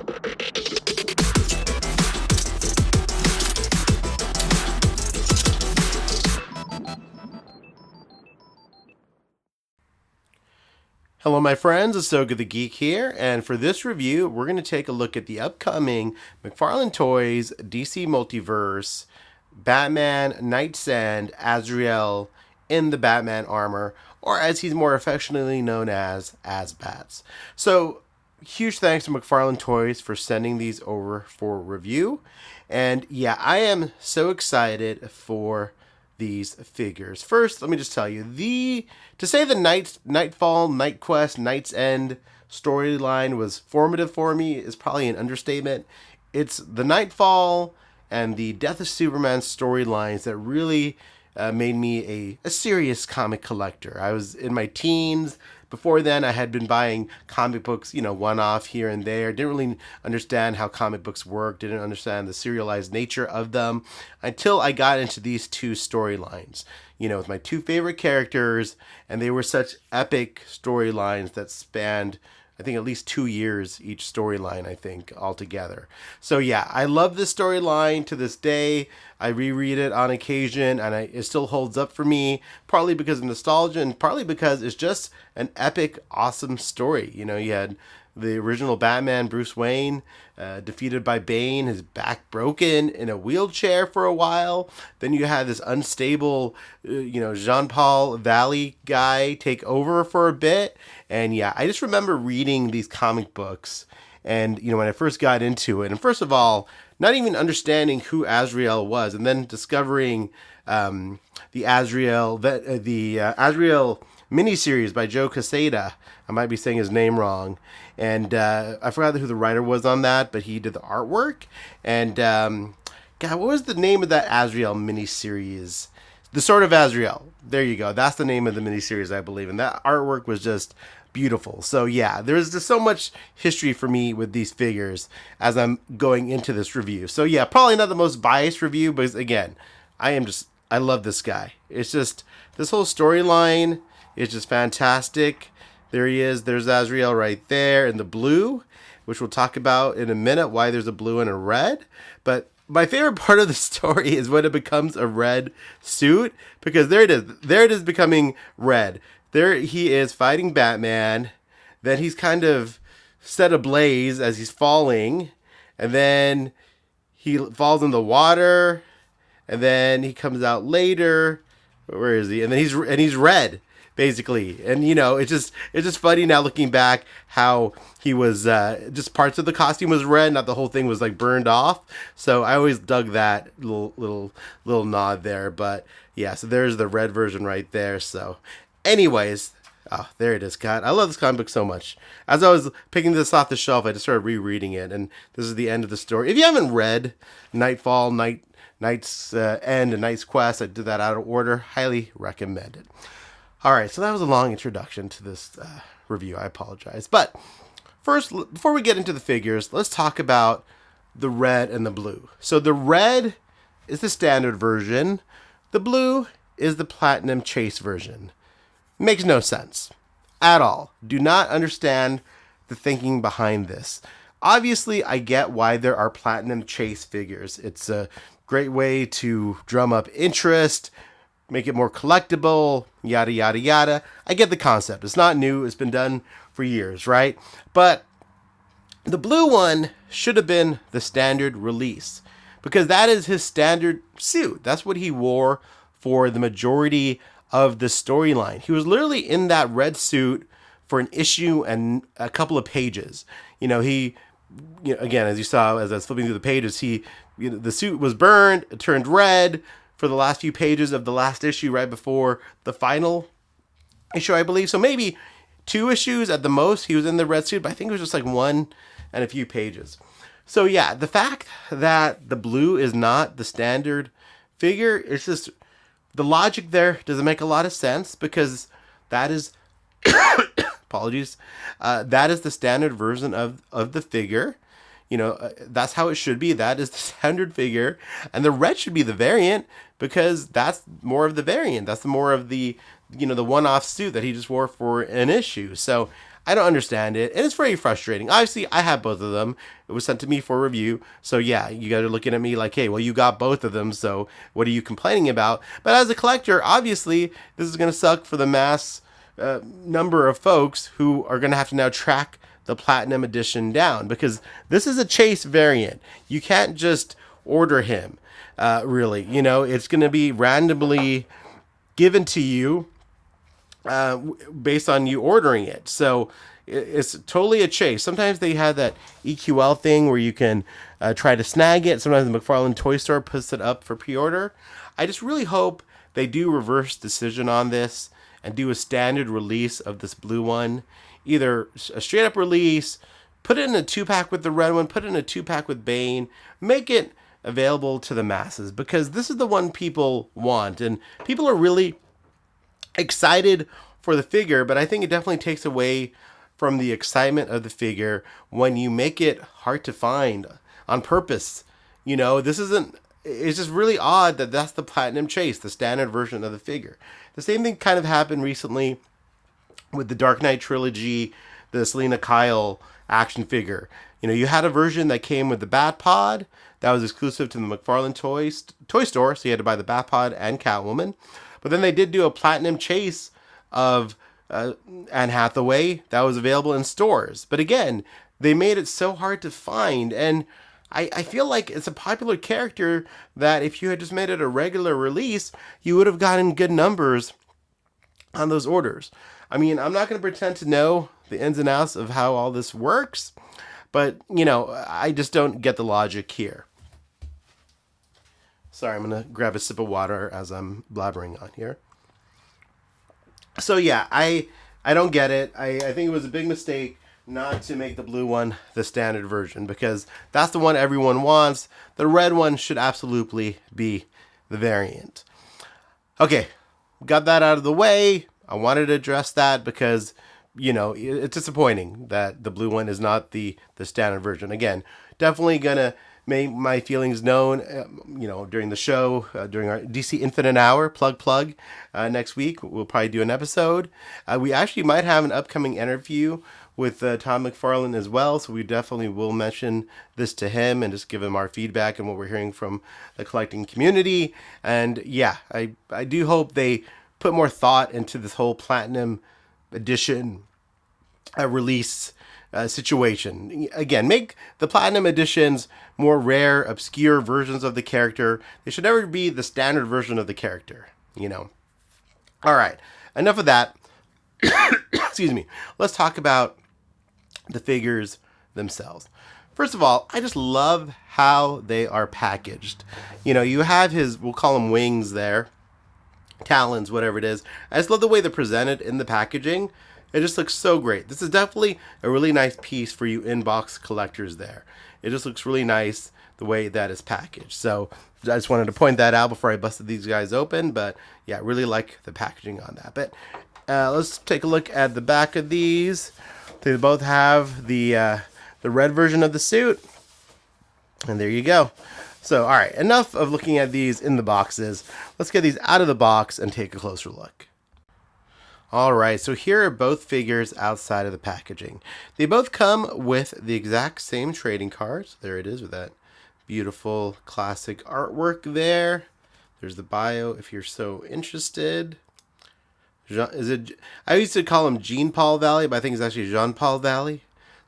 Hello my friends, Asoka the Geek here, and for this review, we're going to take a look at the upcoming McFarlane Toys DC Multiverse Batman Knightsend Azrael in the Batman armor, or as he's more affectionately known as Azbats. So, huge thanks to McFarlane Toys for sending these over for review, and yeah, I am so excited for these figures. First, let me just tell you, to say the Nightfall, Night Quest, Night's End storyline was formative for me is probably an understatement. It's the Nightfall and the Death of Superman storylines that really made me a serious comic collector. I was in my teens. Before then, I had been buying comic books, one-off here and there. Didn't really understand how comic books work. Didn't understand the serialized nature of them until I got into these two storylines. With my two favorite characters, and they were such epic storylines that spanned, I think, at least 2 years each storyline, I think, altogether. So yeah, I love this storyline to this day. I reread it on occasion, and it still holds up for me, partly because of nostalgia, and partly because it's just an epic, awesome story. You had the original Batman, Bruce Wayne, defeated by Bane, his back broken, in a wheelchair for a while. Then you had this unstable, Jean-Paul Valley guy take over for a bit. And yeah, I just remember reading these comic books. And, when I first got into it, and first of all, not even understanding who Azrael was, and then discovering the Azrael miniseries by Joe Quesada. I might be saying his name wrong. And I forgot who the writer was on that, but he did the artwork. And, God, what was the name of that Azrael miniseries? The Sword of Azrael. There you go. That's the name of the miniseries, I believe. And that artwork was just beautiful. So yeah, there's just so much history for me with these figures as I'm going into this review. So yeah, probably not the most biased review, but again, I love this guy. It's just, this whole storyline is just fantastic. There he is. There's Azrael right there in the blue, which we'll talk about in a minute, why there's a blue and a red. But my favorite part of the story is when it becomes a red suit, because there it is. There it is becoming red. There he is fighting Batman. Then he's kind of set ablaze as he's falling. And then he falls in the water. And then he comes out later. Where is he? And then he's red, basically. And it's just funny now looking back how he was just parts of the costume was red, not the whole thing was like burned off. So I always dug that little nod there. But yeah, so there's the red version right there. So anyways, oh, there it is. God, I love this comic book so much. As I was picking this off the shelf, I just started rereading it, and this is the end of the story. If you haven't read Nightfall, Night's End, and Night's Quest, I did that out of order. Highly recommend it. All right, so that was a long introduction to this review. I apologize. But first, before we get into the figures, let's talk about the red and the blue. So the red is the standard version. The blue is the Platinum Chase version. Makes no sense at all. Do not understand the thinking behind this. Obviously, I get why there are Platinum Chase figures. It's a great way to drum up interest, make it more collectible, yada, yada, yada. I get the concept. It's not new. It's been done for years, right? But the blue one should have been the standard release, because that is his standard suit. That's what he wore for the majority of the storyline. He was literally in that red suit for an issue and a couple of pages. Again, as you saw as I was flipping through the pages, the suit was burned, it turned red for the last few pages of the last issue right before the final issue, I believe. So maybe 2 issues at the most he was in the red suit, but I think it was just like 1 and a few pages. So yeah, the fact that the blue is not the standard figure, it's just, the logic there doesn't make a lot of sense, because that is apologies, that is the standard version of the figure. That's how it should be. That is the standard figure, and the red should be the variant, because that's more of the variant. That's more of the the one-off suit that he just wore for an issue. So I don't understand it, and it's very frustrating. Obviously, I have both of them. It was sent to me for review, so yeah, you guys are looking at me like, hey, well, you got both of them, so what are you complaining about? But as a collector, obviously, this is going to suck for the mass number of folks who are going to have to now track the Platinum Edition down, because this is a chase variant. You can't just order him, really. You know, it's going to be randomly given to you based on you ordering it. So it's totally a chase. Sometimes they have that EQL thing where you can try to snag it. Sometimes the McFarlane Toy Store puts it up for pre-order. I just really hope they do reverse decision on this and do a standard release of this blue one. Either a straight up release, put it in a 2-pack with the red one, put it in a 2-pack with Bane, make it available to the masses, because this is the one people want, and people are really excited for the figure, but I think it definitely takes away from the excitement of the figure when you make it hard to find on purpose. You know, this isn't, it's just really odd that that's the Platinum Chase, the standard version of the figure. The same thing kind of happened recently with the Dark Knight trilogy, the Selena Kyle action figure. You know, you had a version that came with the Bat Pod that was exclusive to the McFarlane Toy Store, so you had to buy the Bat Pod and Catwoman. But then they did do a Platinum Chase of Anne Hathaway that was available in stores. But again, they made it so hard to find, and I feel like it's a popular character that if you had just made it a regular release, you would have gotten good numbers on those orders. I mean, I'm not going to pretend to know the ins and outs of how all this works, but, you know, I just don't get the logic here. Sorry, I'm going to grab a sip of water as I'm blabbering on here. So, yeah, I don't get it. I think it was a big mistake not to make the blue one the standard version, because that's the one everyone wants. The red one should absolutely be the variant. Okay, got that out of the way. I wanted to address that because, you know, it's disappointing that the blue one is not the standard version. Again, definitely going to make my feelings known, you know, during the show, during our DC Infinite Hour, plug, next week. We'll probably do an episode. We actually might have an upcoming interview with Tom McFarlane as well, so we definitely will mention this to him and just give him our feedback and what we're hearing from the collecting community. And yeah, I do hope they put more thought into this whole Platinum Edition release situation. Again, make the Platinum Editions more rare, obscure versions of the character. They should never be the standard version of the character, you know. All right, enough of that. Excuse me. Let's talk about the figures themselves. First of all, I just love how they are packaged. You know, you have his, we'll call them wings there, talons, whatever it is. I just love the way they're presented in the packaging. It just looks so great. This is definitely a really nice piece for you inbox collectors there. It just looks really nice the way that is packaged. So I just wanted to point that out before I busted these guys open. But yeah, I really like the packaging on that. But let's take a look at the back of these. They both have the red version of the suit. And there you go. So, all right, enough of looking at these in the boxes. Let's get these out of the box and take a closer look. All right, so here are both figures outside of the packaging. They both come with the exact same trading cards. There it is with that beautiful classic artwork there. There's the bio if you're so interested. I used to call him Jean-Paul Valley, but I think it's actually Jean-Paul Valley,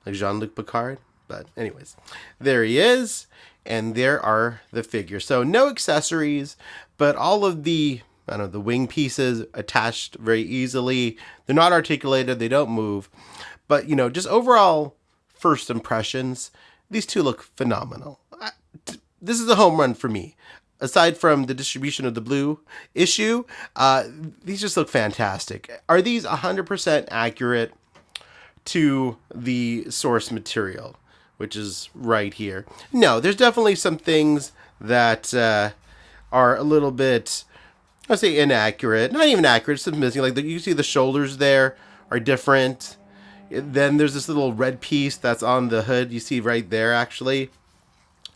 like Jean-Luc Picard. But anyways, there he is, and there are the figures. So no accessories, but all of the, I don't know, the wing pieces attached very easily. They're not articulated, they don't move. But, you know, just overall first impressions, these two look phenomenal. This is a home run for me. Aside from the distribution of the blue issue, these just look fantastic. Are these 100% accurate to the source material, which is right here? No, there's definitely some things that are a little bit, I'd say, inaccurate. Not even accurate, just missing. Like you see the shoulders there are different. Then there's this little red piece that's on the hood. You see right there, actually.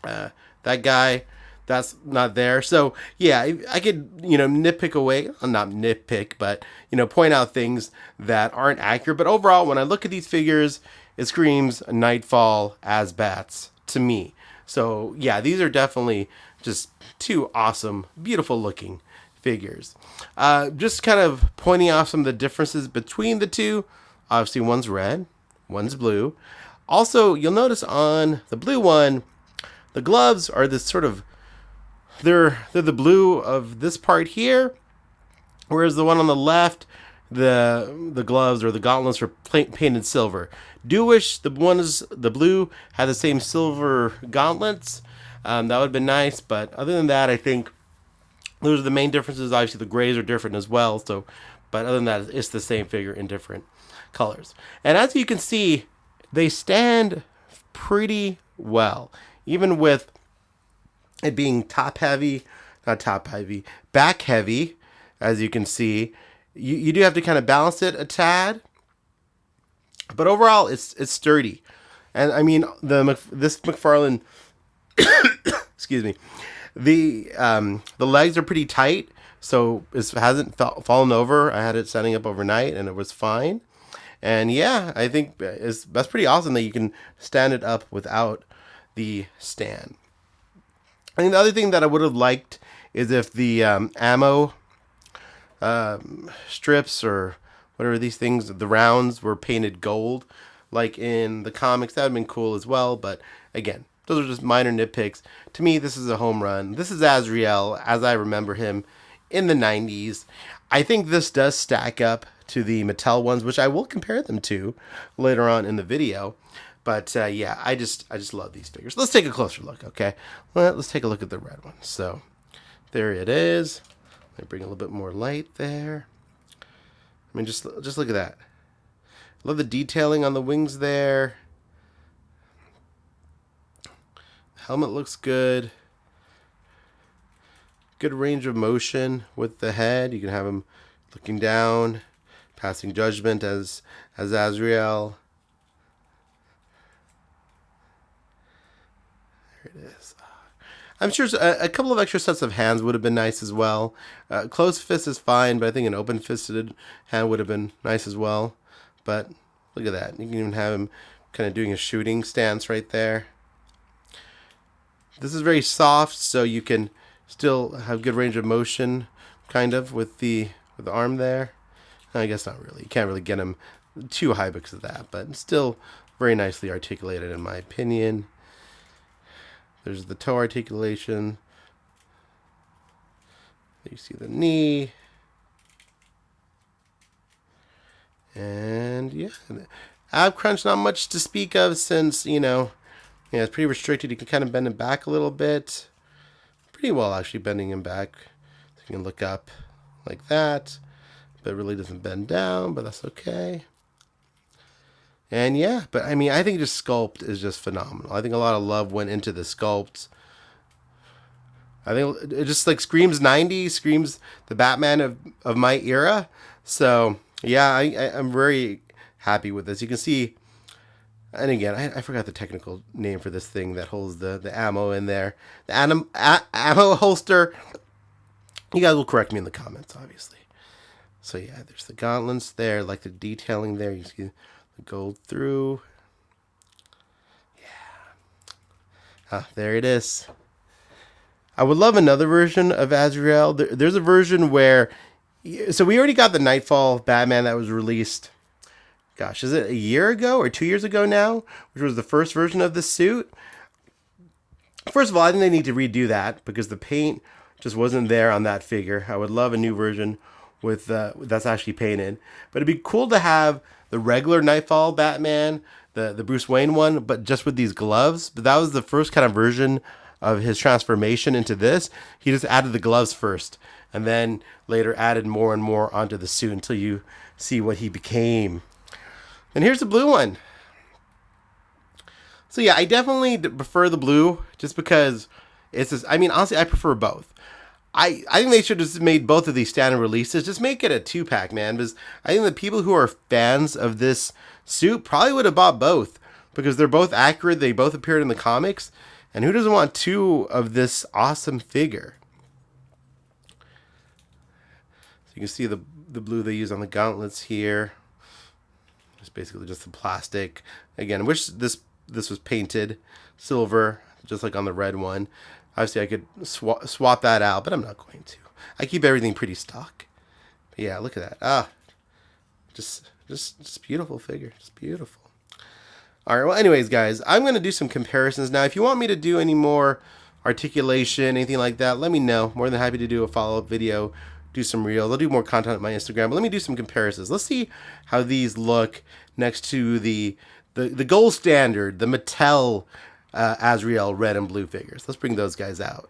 That guy. that's not there. So yeah, I could, nitpick away, not nitpick, but, point out things that aren't accurate. But overall, when I look at these figures, it screams Nightfall as bats to me. So yeah, these are definitely just two awesome, beautiful looking figures. Just kind of pointing out some of the differences between the two. Obviously, one's red, one's blue. Also, you'll notice on the blue one, the gloves are this sort of, they're the blue of this part here, whereas the one on the left, the gloves or the gauntlets are painted silver. Do wish the blue had the same silver gauntlets. That would have been nice, but other than that, I think those are the main differences. Obviously, the grays are different as well. So, but other than that, it's the same figure in different colors. And as you can see, they stand pretty well, even with it being back heavy. As you can see, you do have to kind of balance it a tad, but overall, it's sturdy. And I mean, this McFarlane, excuse me, the legs are pretty tight, so it hasn't fallen over. I had it standing up overnight, and it was fine. And yeah, I think that's pretty awesome that you can stand it up without the stand. I think the other thing that I would have liked is if the ammo strips or whatever these things, the rounds were painted gold, like in the comics. That would have been cool as well. But again, those are just minor nitpicks. To me, this is a home run. This is Azrael, as I remember him in the 90s. I think this does stack up to the Mattel ones, which I will compare them to later on in the video. But yeah, I just love these figures. Let's take a closer look, okay? Let's take a look at the red one. So there it is. Let me bring a little bit more light there. I mean, just look at that. Love the detailing on the wings there. Helmet looks good. Good range of motion with the head. You can have him looking down, passing judgment as Azrael. There it is. I'm sure a couple of extra sets of hands would have been nice as well. Closed fist is fine, but I think an open-fisted hand would have been nice as well. But look at that. You can even have him kind of doing a shooting stance right there. This is very soft, so you can still have good range of motion, kind of, with the arm there. I guess not really. You can't really get him too high because of that, but still very nicely articulated in my opinion. There's the toe articulation. You see the knee. And yeah, ab crunch, not much to speak of since, yeah, it's pretty restricted. You can kind of bend him back a little bit. Pretty well, actually, bending him back. So you can look up like that. But it really doesn't bend down, but that's okay. And yeah, but I mean, I think just sculpt is just phenomenal. I think a lot of love went into the sculpt. I think it just like screams 90s, screams the Batman of my era. So yeah, I'm very happy with this. You can see, and again, I forgot the technical name for this thing that holds the ammo in there. The ammo holster. You guys will correct me in the comments, obviously. So yeah, there's the gauntlets there, like the detailing there. You see the gold through. Yeah. There it is. I would love another version of Azrael. There's a version where, so we already got the Nightfall Batman that was released. Gosh, is it a year ago or 2 years ago now? Which was the first version of the suit. First of all, I think they need to redo that because the paint just wasn't there on that figure. I would love a new version with that's actually painted. But it'd be cool to have the regular Nightfall Batman, the Bruce Wayne one, but just with these gloves. But that was the first kind of version of his transformation into this. He just added the gloves first, and then later added more and more onto the suit until you see what he became. And here's the blue one. So yeah, I definitely prefer the blue just because it's just, I mean, honestly, I prefer both. I think they should have just made both of these standard releases. Just make it a 2-pack, man. Because I think the people who are fans of this suit probably would have bought both. Because they're both accurate. They both appeared in the comics. And who doesn't want 2 of this awesome figure? So you can see the blue they use on the gauntlets here. It's basically just the plastic. Again, I wish this was painted silver, just like on the red one. Obviously, I could swap that out, but I'm not going to. I keep everything pretty stock. But yeah, look at that. Ah, just beautiful figure. Just beautiful. All right. Well, anyways, guys, I'm going to do some comparisons now. If you want me to do any more articulation, anything like that, let me know. More than happy to do a follow-up video, do some reels. I'll do more content on my Instagram. But let me do some comparisons. Let's see how these look next to the gold standard, the Mattel Azrael red and blue figures. Let's bring those guys out.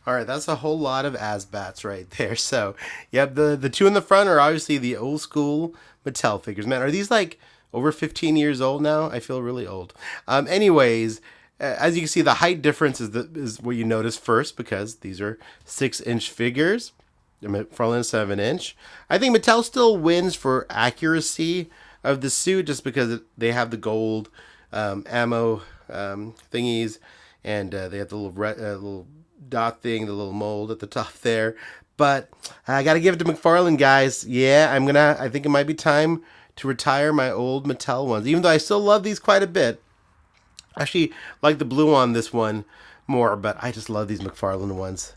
All right, that's a whole lot of Azbats right there. So, yep, the 2 in the front are obviously the old school Mattel figures. Man, are these like over 15 years old now? I feel really old. Anyways, as you can see, the height difference is what you notice first, because these are 6-inch figures. McFarlane 7-inch. I think Mattel still wins for accuracy of the suit, just because they have the gold ammo thingies, and they have the little dot thing, the little mold at the top there. But I gotta give it to McFarlane, guys. Yeah, I think it might be time to retire my old Mattel ones, even though I still love these quite a bit. Actually, like the blue on this one more, but I just love these McFarlane ones.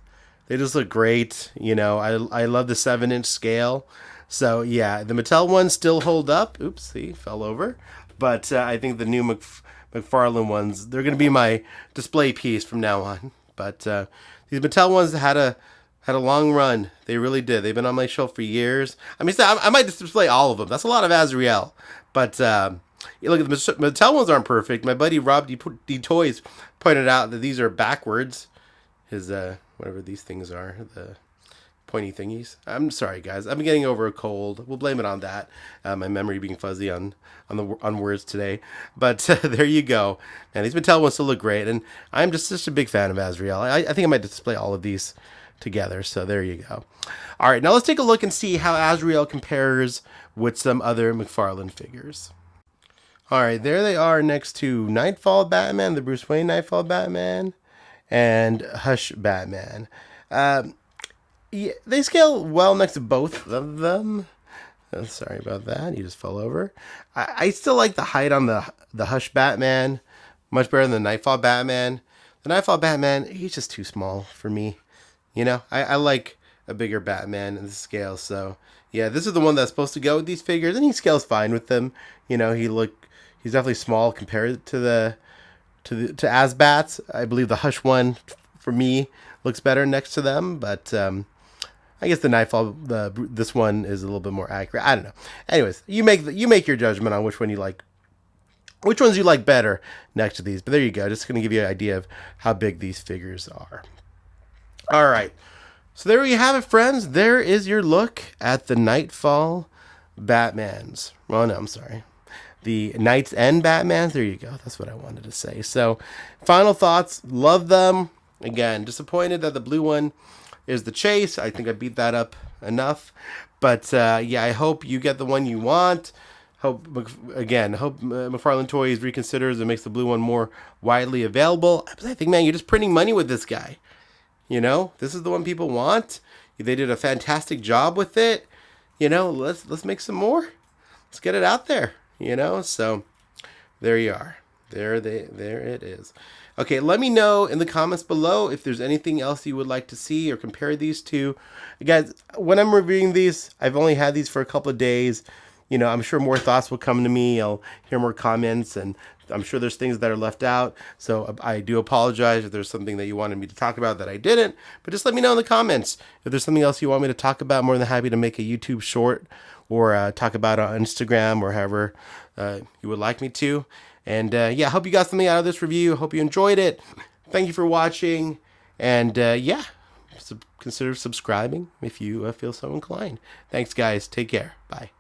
They just look great. You know, I love the 7-inch scale. So yeah, the Mattel ones still hold up. Oops, see, fell over. But I think the new McFarlane ones, they're going to be my display piece from now on. But these Mattel ones had a long run. They really did. They've been on my shelf for years. I mean, I might just display all of them. That's a lot of Azrael. But you look at the Mattel ones aren't perfect. My buddy Rob D Toys pointed out that these are backwards. His whatever these things are, the pointy thingies. I'm sorry, guys. I'm getting over a cold. We'll blame it on that. My memory being fuzzy on words today. But there you go. And these Mattel ones still look great. And I'm just such a big fan of Azrael. I think I might display all of these together. So there you go. All right, now let's take a look and see how Azrael compares with some other McFarlane figures. All right, there they are next to Nightfall Batman, the Bruce Wayne Nightfall Batman, and Hush Batman. Yeah, they scale well next to both of them. Oh, sorry about that. You just fell over. I still like the height on the Hush Batman much better than the Nightfall Batman. The Nightfall Batman, he's just too small for me. You know, I like a bigger Batman in the scale. So yeah, this is the one that's supposed to go with these figures, and he scales fine with them. You know, he's definitely small compared to Azbats. I believe the Hush one for me looks better next to them, but I guess the Nightfall, this one is a little bit more accurate. I don't know. Anyways, you make your judgment on which ones you like better next to these. But there you go. Just going to give you an idea of how big these figures are. All right. So there you have it, friends. There is your look at the Nightfall Batmans. Oh, no, I'm sorry. The Knightsend Batmans. There you go. That's what I wanted to say. So final thoughts. Love them. Again, disappointed that the blue one is the Chase. I think I beat that up enough. But yeah, I hope you get the one you want. Hope McFarlane Toys reconsiders and makes the blue one more widely available. I think, man, you're just printing money with this guy. You know, this is the one people want. They did a fantastic job with it. You know, let's make some more. Let's get it out there. You know, so there you are. There it is. Okay, let me know in the comments below if there's anything else you would like to see or compare these to. Guys, when I'm reviewing these, I've only had these for a couple of days. You know, I'm sure more thoughts will come to me. I'll hear more comments, and I'm sure there's things that are left out. So I do apologize if there's something that you wanted me to talk about that I didn't. But just let me know in the comments. If there's something else you want me to talk about, I'm more than happy to make a YouTube short or talk about it on Instagram or however you would like me to. And yeah, I hope you got something out of this review. Hope you enjoyed it. Thank you for watching. And yeah, consider subscribing if you feel so inclined. Thanks, guys. Take care. Bye.